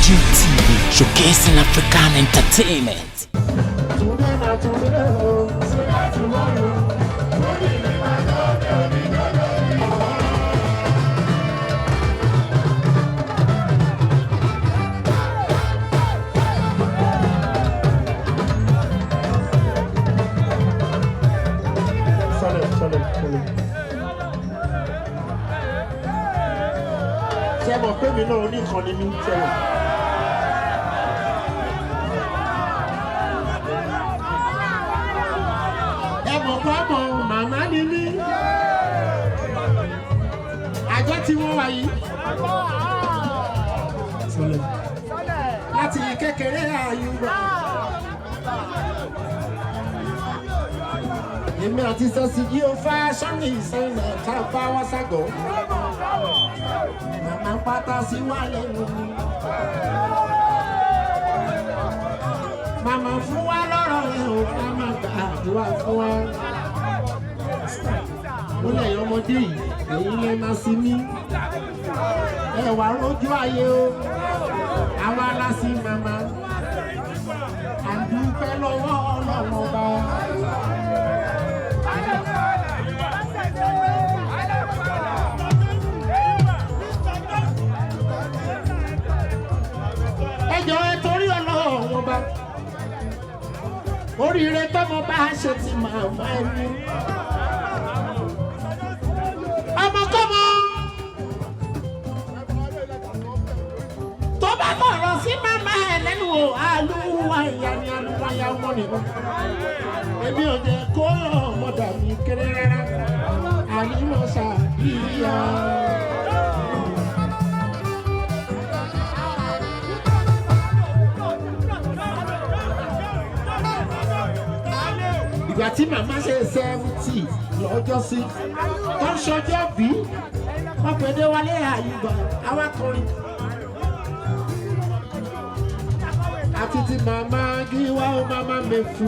QTV, showcasing African entertainment. Ṣé mọ̀ pé mi náà oníkan ni mí tẹ́lẹ̀? Ẹ mọ̀ pé ọmọ màmá ni mí. Àjọ tí wọ́n wá yìí. Láti kékeré àyùbá. Èmi àti sọ́sì yìí ó fáṣọ́nì ìsẹ́yìn tá a bá wá ságọ̀. Màmá pátá sí wà lẹ́nu mi. Màmá fún wa lọ́rọ̀ ẹ̀ ò ká má gbàdúrà fún wa. Ó lẹ̀yìn ọmọdé yìí, èyí lè máa sí mí. Ẹ wà rójú ayé o, àwa la sí màmá. Àdúpẹ́ lọ́wọ́ Ọlọ́run ọba. Ẹjọ́ ẹ torí Ọlọ́run ọba. Oríire tọ́mọ bá ṣe ti màmá ẹni. Ọmọkọ́mọ tó bá bọ̀rọ̀ sí màmá ẹ̀ lẹ́nu o, àlùwà ìyá ni àlùwà ìyá ọmọ nìkan. Èmi ò jẹ́ kó ọmọdà mi kéré rárá. Ànímọ̀ ṣàbíyá. Ìgbà tí màmá ṣe 70 lọ́jọ́ sí, tó ń ṣọjọ́ bí, wọ́n pèdé wálé àyùbá, awakọrin. Àti ti màmá Gíwá ó màmá Mẹ́fù,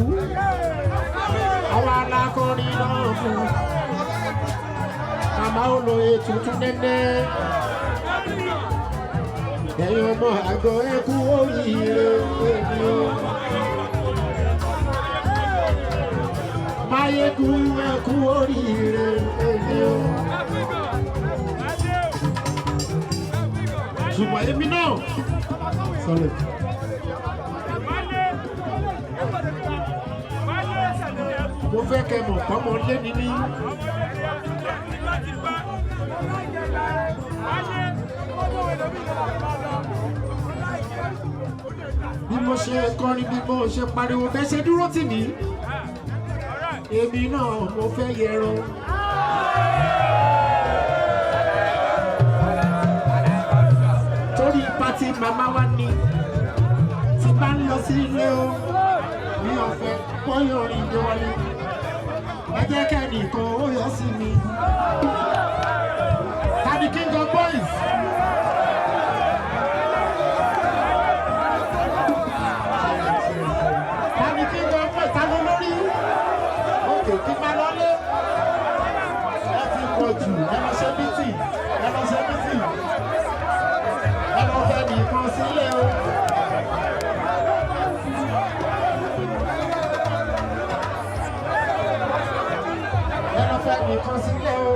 àwa alákọrin náà fún. Màmá olóye tuntun nẹ́nẹ́. Ẹ̀yin ọmọ àgọ́ ẹ̀kú oríire èmi o. Máyégún ẹ̀kú oríire èmi o. Ṣùgbọ́n èmi náà sọ̀rọ̀. Mo fẹ́ kẹ́ mọ̀ pọ́mọ lé ní ní. Bí mo ṣe kọrin, bí mo ṣe pariwo, bẹ́ẹ̀ ṣe dúró tì mí. Èmi náà mo fẹ́ yẹran. Torí pati màmá wa ni tí bá ń lọ sí ilé o, mi ò fẹ́ bọ́yọ̀ rìn dé wọlé. Ẹ jẹ́ kẹ́nìkan ó yọ sí mi. Tani King of Boys. Tani King of Boys, ta ló lórí? Kí máa lọ́lé. Ẹ ti pọ̀ jù, ẹ lọ ṣe mítì, ẹ lọ ṣe mítì. Ẹ lọ fẹ́ nìkan sílẹ̀ o. Ẹ lọ fẹ́ nìkan sílẹ̀ o.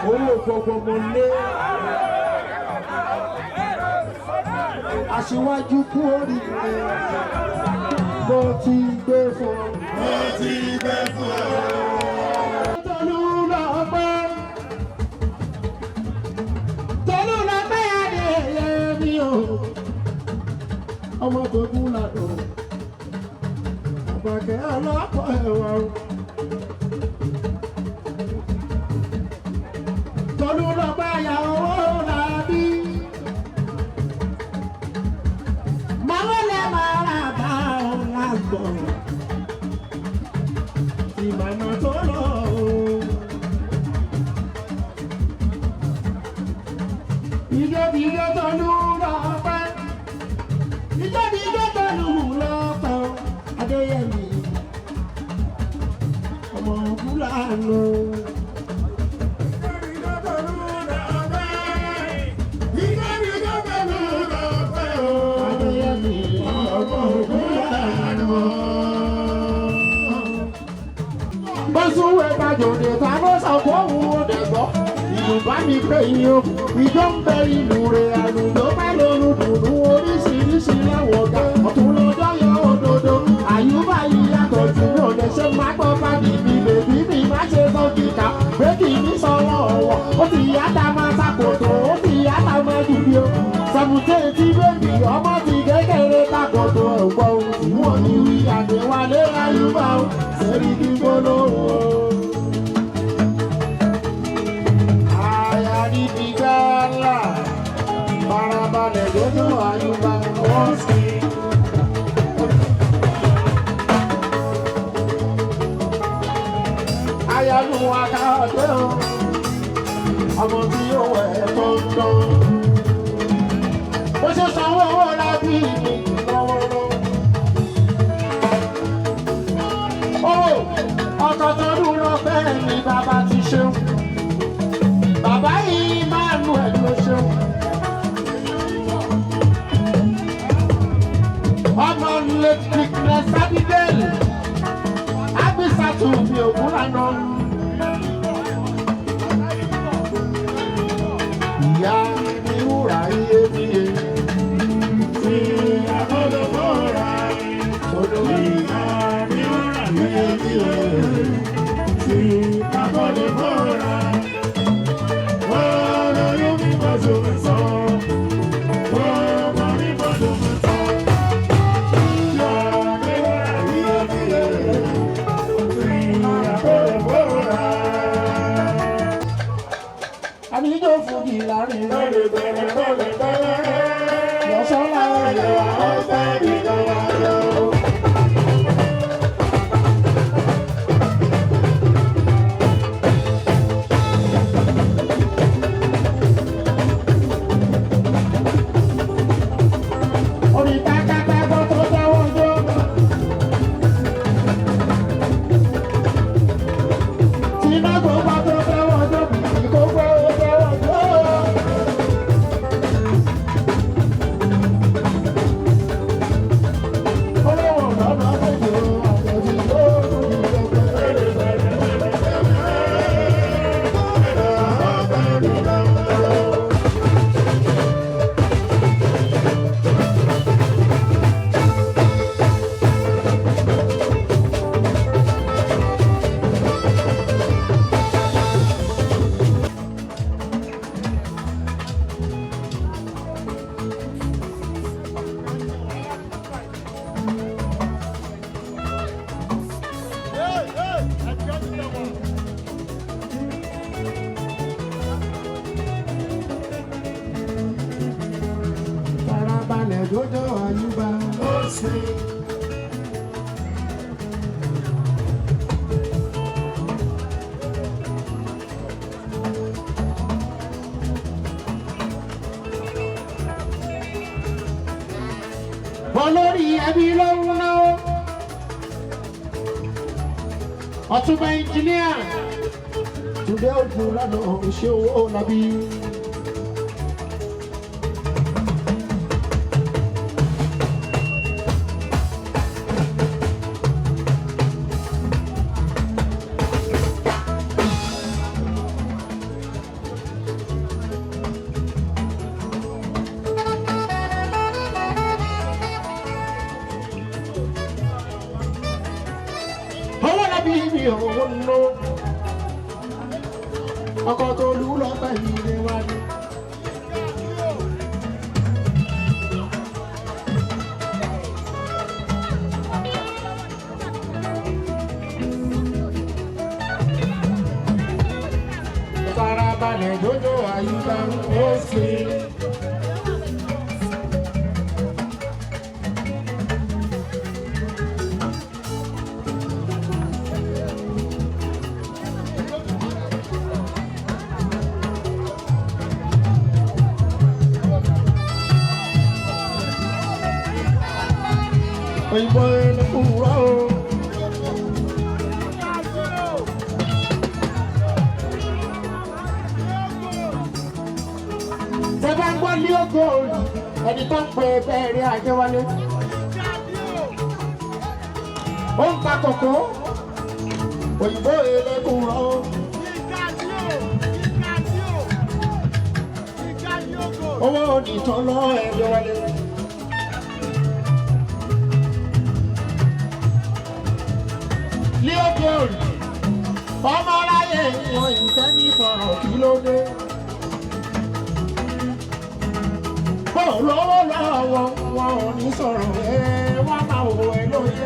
Owó gbogbo mo lé. Aṣíwájú kú oríire. Mo ti gbé fún ọ. Mo ti gbé fún ọ. Tolú lọ pẹ́. Tolú lọ pẹ́ adéyẹ mi o. Ọmọ tó kú làdó. Àbàkẹ́ ọlọ́pọ̀ ẹ̀wà o. Tolú lọ bá ya owó làbí. Màwọ́ lẹ máa rà bá ọ lágbọ̀. Tí màmá tó lọ o. Ìjọ Tolú lọ pẹ́. Ìjọba ìjọba lù lọ́pọ̀ Adéyẹmí ọmọ Fúlàní. Adéyẹmí ọmọ Fúlàní. Bọ́sùwẹ̀ gbàjọ̀dẹ̀ ta ló sọ fún òun òde gbọ́. Yorùbá mi pé yín o, ìjọ ń bẹ ìlú rẹ̀ àlùjọ bá lóru dùnú oríṣiríṣi láwọ̀ ọ̀gá. Ọ̀tún lọ́jọ́ yọ òdodo, àyùbá yìí yàtọ̀ jù ní ọ̀dẹ̀ ṣe máa gbọ́ bá bìbí bèbí mi má ṣe sọ kíkà. Pé kì í ní sọ̀rọ̀ ọ̀wọ̀, ó ti yàtà máa ṣàkóso, ó ti yàtà máa dùbí o. Sàmùtẹ́ tí bèbí ọmọ ti kékeré takọ̀tò ẹ̀gbọ́n ohun tí wọ́n ní wí àdéwálé àyùbá o, sẹ́rí kí gbólóhùn o. Digala, Barabalẹ̀ lójú àyùbá wọ́n sí. Ayálù akáàdé o, ọmọ tí ó wẹ̀ tó ń dán. Bó ṣe sanwó owó lábí mi lọ́wọ́lọ́wọ́. Ó ọkọ̀ tó dúró bẹ́ẹ̀ ni bàbá ti ṣeun. Bàbá yìí máa nu ẹ̀ ló ṣeun. Ọmọ lẹ́tìrìkìlẹ̀ sábídẹ́ẹ̀lì, Ábísàtù mi ògún lànà. Ìyá mi wúrà iye bíye. Tí àbọ̀dọ̀ bọ̀ra, odò ìyá mi wúrà iye bíye. Tí àbọ̀dọ̀ bọ̀ra. Àbíjọ́ fújì láàrin lọ́lẹ̀ bẹ̀rẹ̀ lọ́lẹ̀ bẹ̀rẹ̀ lọ́sọ́lá rẹ̀ wà ọ́fẹ́ ìjọba lọ. Orí tákàtàkọ́ tó dáwọ́ jó. Tìǹbù bá tó dáwọ́ jó bìbí kó gbọ́. Farabalẹ̀ jọjọ àyùbá ó ṣe. Olórí ẹbí ló ń náwó. Ọ̀túnba ẹnjìníà Túndé òjò lánà iṣẹ́ owó nàbí. Bíbí owó ńlọ ọkọ̀ tó lù lọ́pẹ́ ilé wa ni. Farabalẹ̀ jọjọ àyùbá ó ṣe. òyìnbó ẹlẹ́kùnrọ́ o. tẹ bá ń gbọ́ ní ògo ẹni tó ń pè bẹ́ẹ̀rẹ̀ Àjẹwálé. ó ń ta kòkó òyìnbó ẹlẹ́kùnrọ́ o. owó onìtàn lọ Àjẹwálé. Leo Gold ọmọ aráyé wọn ìfẹ́ ní sọ̀rọ̀ kí ló dé. bó lówó lọ́wọ́ wọn ò ní sọ̀rọ̀ wọ́n máa wò ẹ́ lóye.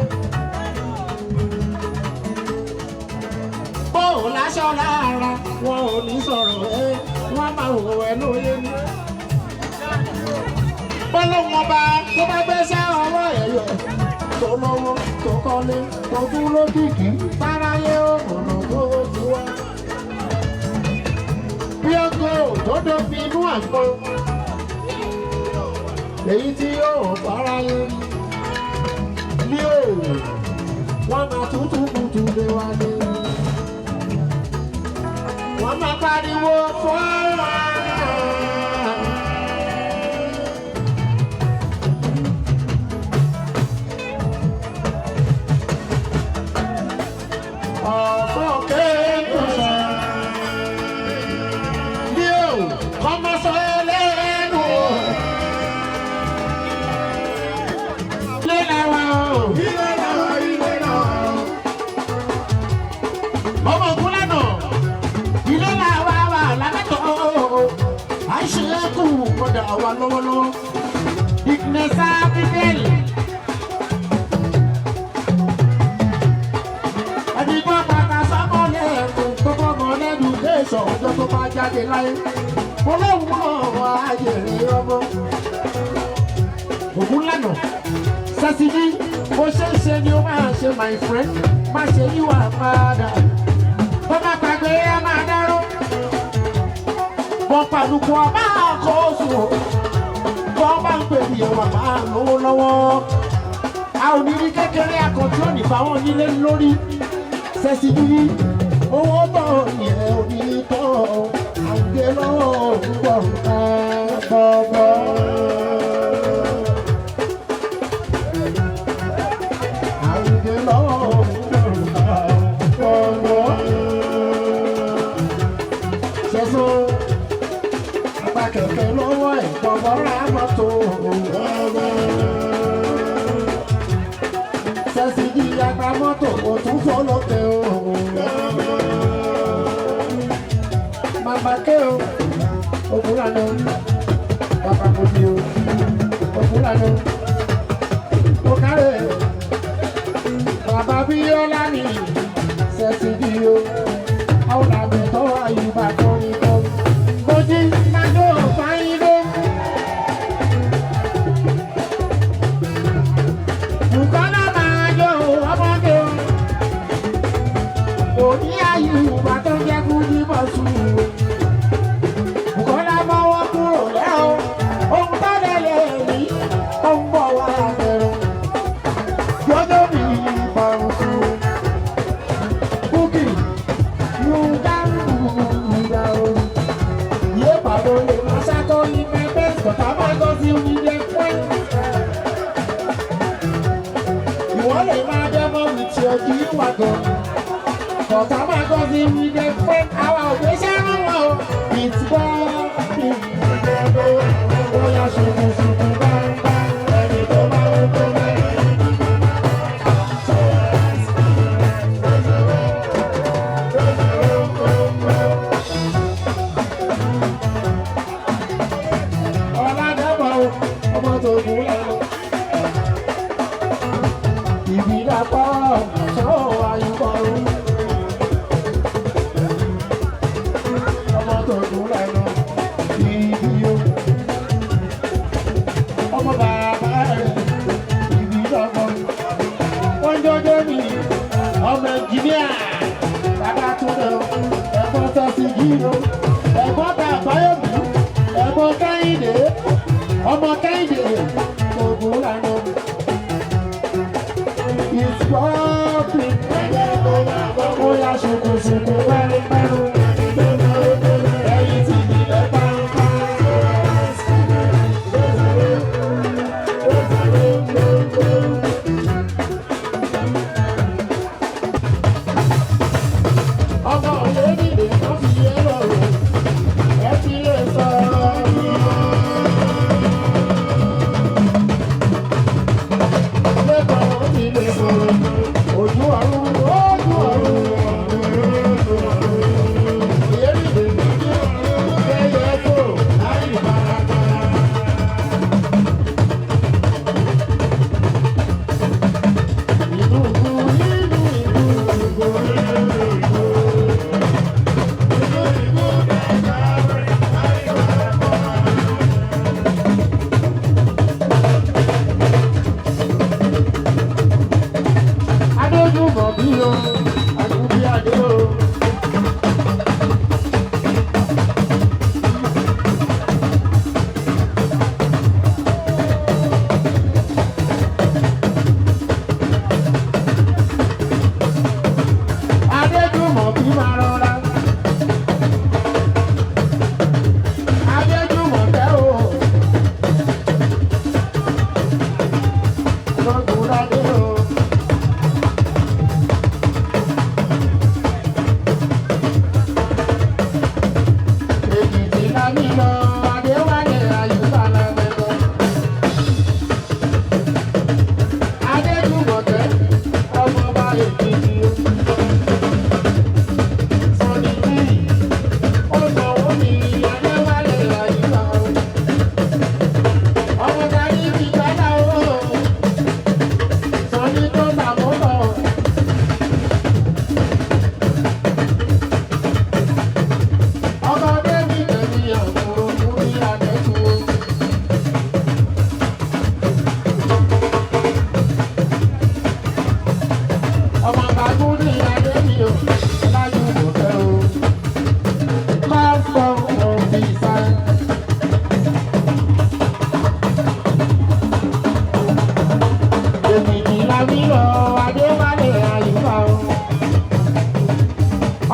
bó láṣọ lára wọn ò ní sọ̀rọ̀ wọ́n máa wò ẹ́ lóye. bó lóun ọba tó bá gbéṣẹ́ ọwọ́ ẹ̀ yọ tó lówó tó kọ́lé tó tún lókìkí fáráyé ọ̀nà tó ti wá. bí ọkọ̀ tó dóbi inú àgbo èyí tí yóò fáráyé ní òòrùn wọ́n máa tútù kùtù lé wálé. wọ́n máa pariwo fọ́ọ̀rọ̀. Àwa lọ́wọ́lọ́wọ́ ìgbésà bíbélì ẹni tó bàtà sọ́mọ́lẹ̀ ẹ̀kọ́ tó bọ́mọ lẹ́nu léṣọ̀ ọjọ́ tó bá jáde láyé olóhùn ọ̀rọ̀ ayèrè ọmọ Ògúnlànà Sẹ́sìdí bó ṣe ń ṣe ni ó máa ṣe my friend má ṣe yíwà padà bó má gbàgbé ẹ máa dáró wọ́n pàdùkù ọba àkóso wọ́n bá ń pè ní ẹ̀wà máa lówó lọ́wọ́ a ò ní rí kékeré àkọ́tí òní fáwọn onílé lórí Sẹ́sìdí owó bọ̀ yẹn ò ní tọ́ àgbẹ̀ lọ́wọ́ púpọ̀ bọ̀bọ̀. àgbẹ̀ lọ́wọ́ púpọ̀ bọ̀bọ̀. Ṣẹ́sọ́ kẹ̀kẹ́ lọ́wọ́ ẹ̀ bọ̀bọ̀ ra mọ́tò bọ̀bọ̀. Sẹ́sìdí agba mọ́tò kò tún fọlọ́kẹ́ o bọ̀bọ̀. Màmá ké o Ògúnlànà bàbá mo bí o Ògúnlànà ó kárẹ̀ bàbá Bíọ́lá ni Sẹ́sìdí o àwọn àgbẹ̀ tó àyùbá tó ní tó mojí májò fáyínlé Bùkọ́lá májò ọmọdé òní àyùbá tó jẹ́ kú ní bọ̀sù Bùkọ́lá mọ́wọ́ kúrò lẹ́ọ̀ ohun tó lè lè rí ó ń bọ̀ wá bẹ̀rẹ̀ jọjọ́ mi bọ̀sù Bùkì yóò dárú ìgbà orí. Pablo le pasa con mi bebé, Tabaco si un después. Igual le va a llamar mi tío Chihuahua. Tabaco si un después, ahora que se llama It's Bobby. Voy a subir su bamba, y toma un tomate. Ọmọ tó kú lẹ́nu ìbílẹ̀pọ̀ sọ́wọ́ ayúbọ̀rún. Ọmọ tó kú lẹ́nu ìbíyó. Ọmọ bàbá rẹ̀ ìbílẹ̀pọ̀. Wọ́n jọjọ́ ní ọmọ ẹnjìníà bàbá Túndé ẹ̀gbọ́n Sẹ́sìdí ẹ̀gbọ́n Bàbáyọ̀mí ẹ̀gbọ́n Kẹ́hìndé ọmọ Kẹ́hìndé Ògúnlànà bọ́ọ̀bì ó yá ṣùkùṣùkù pẹ́rùpẹ́rù ẹ̀yìn tí ilẹ̀ bá ń bá. ọmọ òye nílé kan fi yé lọ́rùn ẹ fi lè sọ̀rọ̀. Ojú ọ̀run, ojú ọ̀run, ìyẹ́rìndé, bẹ́yẹ tó, láì bàràkà. Ìlú ìlú, ìlú ìlú, ìlú ìlú, ìlú ìlú, láì bàràkà. Adójúmọ̀ bí o, àdúgbò adé o. Adéjúmọ̀ bí máa rọra. Adéjúmọ̀ tẹ́ o. Lọ́dún ládé o.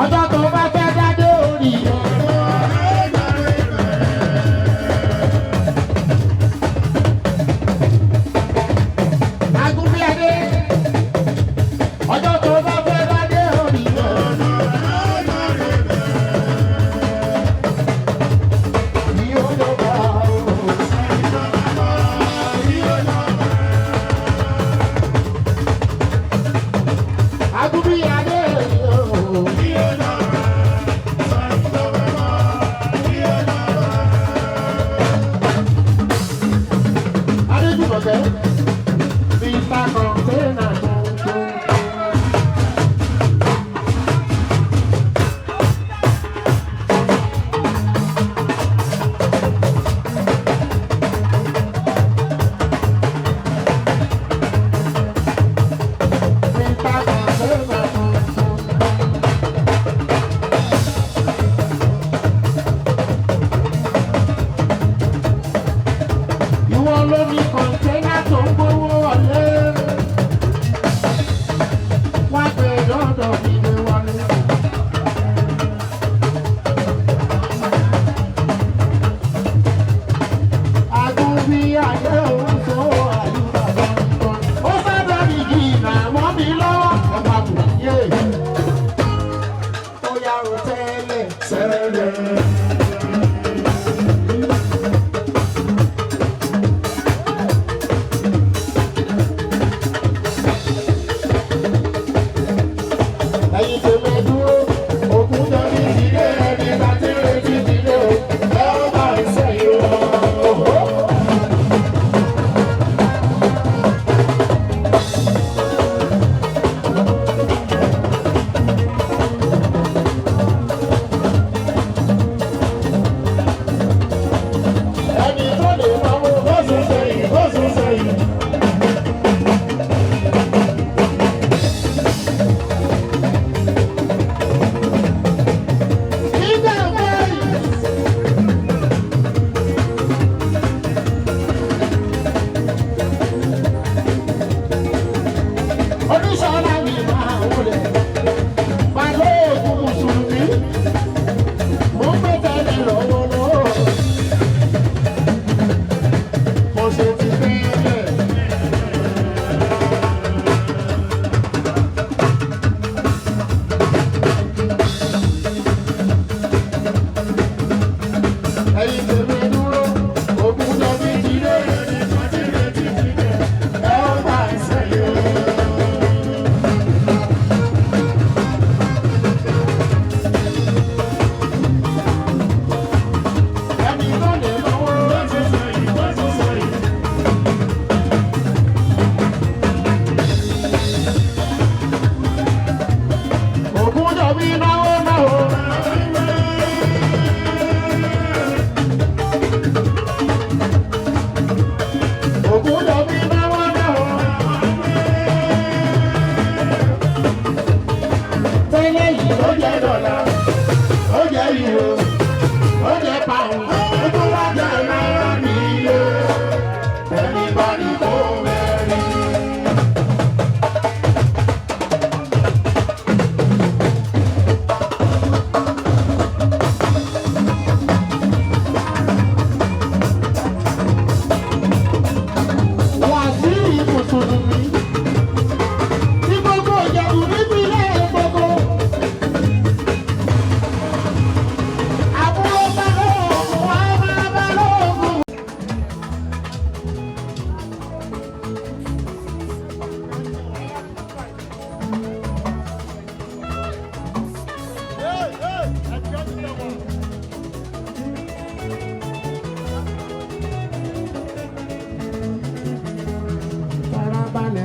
Ọjọ́ tó bá fẹ́ dádé orí Agúnbíadé. Ọjọ́ tó bá fẹ́ dádé orí ní ọjọ́ bá Agúnbíadé. Lórí kọ̀ǹténà tó ń gbówó wọlé, wá gbé lọ́dọ̀ mi lé wọlé. Agúnbíadé òun tó àyùbá lọ́nà. Ó sábà ní kí ìnà mọ́ mi lọ́wọ́. Ẹ máa bù yé. Ó yá o tẹ́lẹ̀ tẹ́lẹ̀.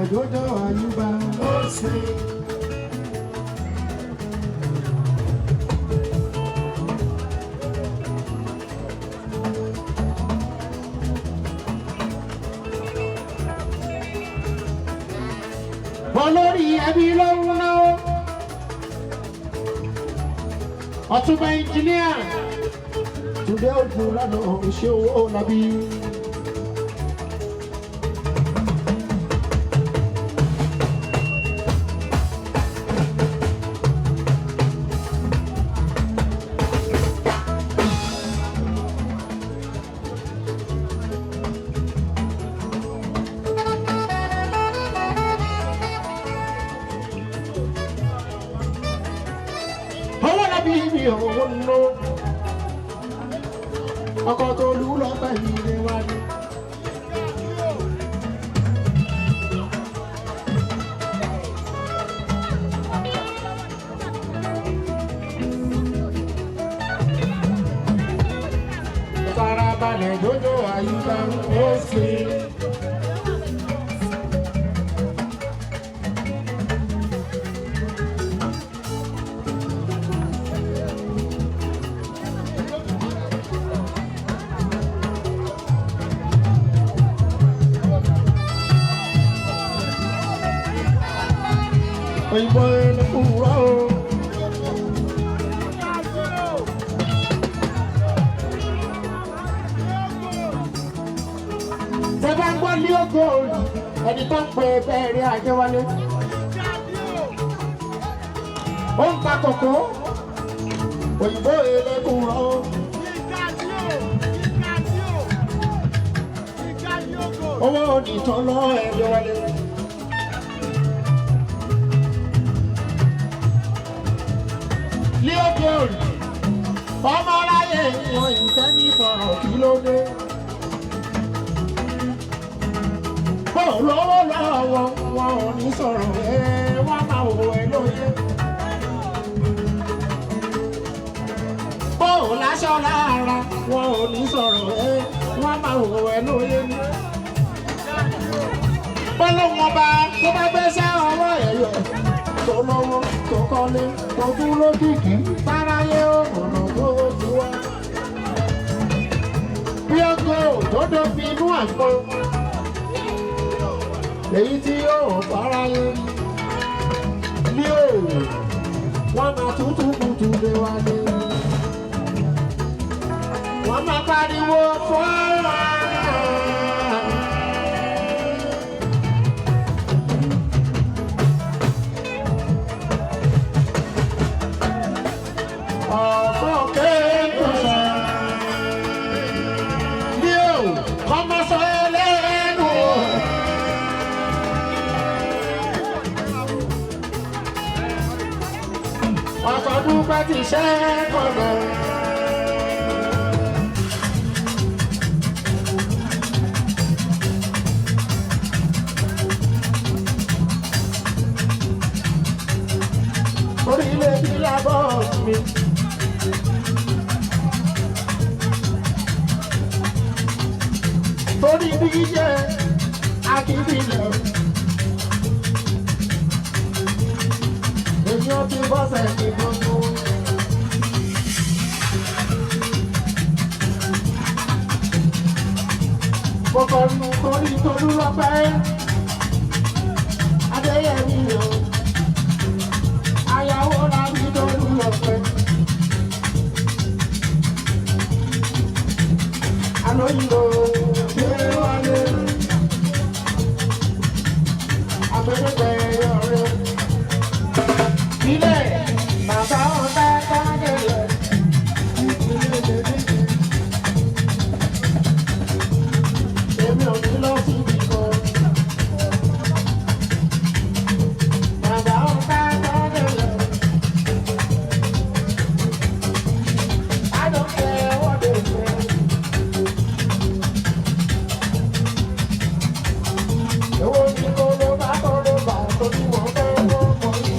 balẹ̀ jọjọ àyùbá ó sì. olórí ẹbí ló ń náwó ọ̀túnba ẹnjìníà Túndé ojú lánà iṣẹ́ owó nàbí. Bí owó ńlọ ọkọ̀ tó lù lọ́pẹ́ ilé wa ni. Farabalẹ̀ jọjọ àyíká ó sì. Òyìnbó ẹni kúrò ó. Tẹ́bá ń gbọ́ Leo Gold, ẹni tó ń pè bẹ́ẹ̀rẹ̀ Àjẹwálé. Ó ń ta kòkó, òyìnbó ẹni kúrò ó. Owó onìtàn lọ Àjẹwálé. Leo Gold, ọmọ aráyé wọn ìfẹ́ ní sọ̀rọ̀ kí ló dé. Bó lówó lọ́wọ́ wọn ò ní sọ̀rọ̀ wọ́n máa wò ẹ́ lóye. Bó láṣọ lára wọn ò ní sọ̀rọ̀ wọ́n máa wò ẹ́ lóye. Bọ́lọ́wọ́n bá tó bá gbéṣẹ́ ọwọ́ ẹ̀yọ̀. Tó lọ́wọ́ tó kọ́lé tó tún lókìkí táráyé ọ̀nà tó ti wá. Bí ọkọ̀ òdodo fi inú àgbo èyí tí yóò fáráyé ní òòrùn wọ́n máa tútù kùtù lé wálé. Wọ́n máa pariwo fọ́ọ̀rọ̀. Dúpẹ́ ti ṣe kọ̀nà. Orílẹ̀ bí lábọ́ mi. Torí bí jẹ́ akíndìlẹ̀. Èèyàn ti bọ́sẹ̀ ní gbogbo. Kọ̀kọ̀rù torí tolú lọ́pẹ́. Adéyẹmí o. Ayáwó lábí tolú lọ́pẹ́. Àlóyìnbó gbé wálé. Àgbẹ̀dẹ̀gbẹ̀ yọ̀rẹ́. Ilé bàbá ọ̀tá kọ́dẹ̀lẹ̀. Èmi ò ní lọ síbi kan. Bàbá ọ̀tá kọ́dẹ̀lẹ̀. I don't care what they say. Èwo ni kò ló bá tó ló bá tó ní wọ́n fẹ́ wọ́n mọ̀ ní.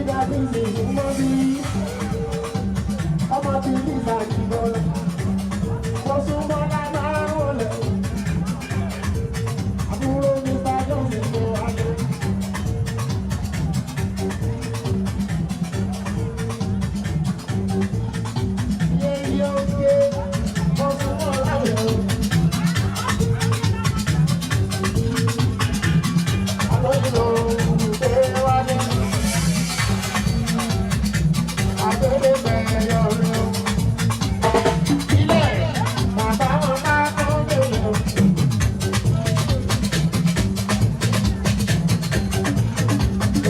dábí mi mọ́ bí ọmọ tí ní ìbàdí bọ́lá mo sún mọ́lá máa ń wọlé àbúrò mi bá yọ̀ mí lọ alẹ́. Yeye oge mo sún mọ́lá rẹ̀ o. Àlọ́ ìlò òkè wálé. Adele bẹ̀rẹ̀ ọ̀rẹ́ o. Ilé bàbá wọn bá tó délé o.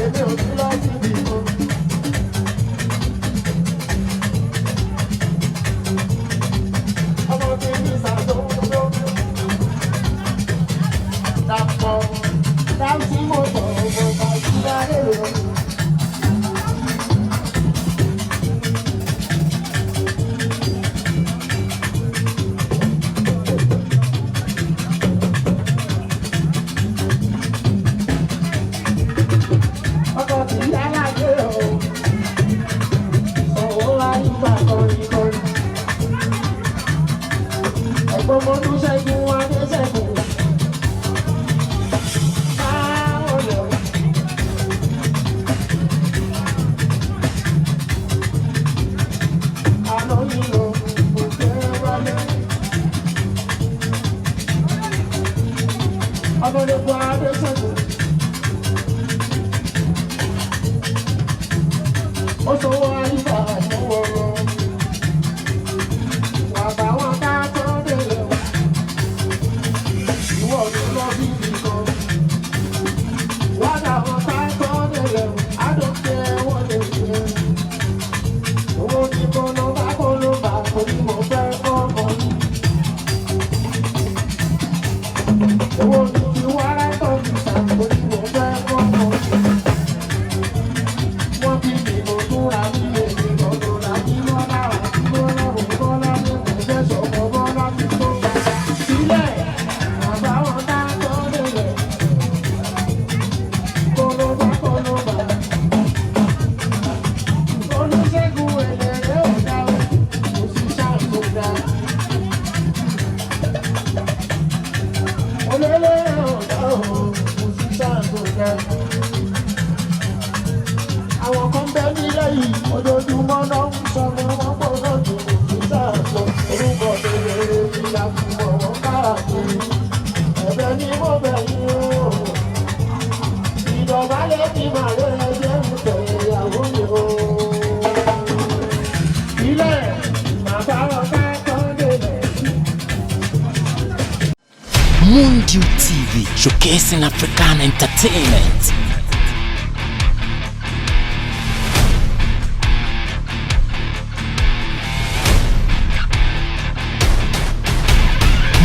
Èmi ò ní lọ síbi o. Ọmọ tí ní ìsàdóńdó. Dàpọ̀ dáńtí mọ́tò ọmọ bàjúdá èrò. Ọkọ̀ tí yálà gbé o. Ọ̀wọ́ láyé gbà kọrin kọrin. Ẹ̀gbọ́n mo tún ṣẹ́gun wá dé ṣẹ́gun. Báwo lọ? Àná yìí lọ, òkè wálé. Ọmọdékun adé ṣẹ́gun. Ó sọ̀wọ́ àyíká àmúwọ̀ lọ. Wà bá wọn ká tó délé o. Ìwọ ló lọ bí nìkan. Wà bá wọn ká tó délé o. Àdókè wọ́n lè ṣe. Owó ní kólóbá kò ní mo fẹ́ kọ́kọ́. Owó ní ti wárá tó fi sàn kò ní mo fẹ́ kọ́kọ́. Wọ́n bí mi mo túra bí èmi lọ́dọ̀ láti lọ́lá àti lọ́lá òǹkọ́lá ní ẹ̀jẹ̀ sọ̀kọ̀ bọ́lá ti tó. Sílẹ̀ bàbá wọn ká tó délé. Kólóbá. Olùṣègùn èlèrè ọ̀dà o, òṣìṣẹ́ àgbòdà. Olélè ọ̀dà o, òṣìṣẹ́ àgbòdà. Àwọn kan bẹ nílẹ̀ yìí, ojoojúmọ́ náà ń sọmọ wọn pọ̀ lọ́dún òṣìṣẹ́ àgbò. Orúkọ tèrè ní àfihàn wọn káàkiri. Ẹ̀bẹ̀ ni mo bẹ̀ yín o. Ìdọ̀bálẹ̀ ti máa rẹ̀ ẹgbẹ́ mi tẹ̀lé ìyàwó mi o. Ilé bàbá wọn ká tó délé. Mundial TV, showcasing African entertainment.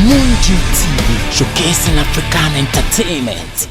Mundial TV, showcasing African entertainment.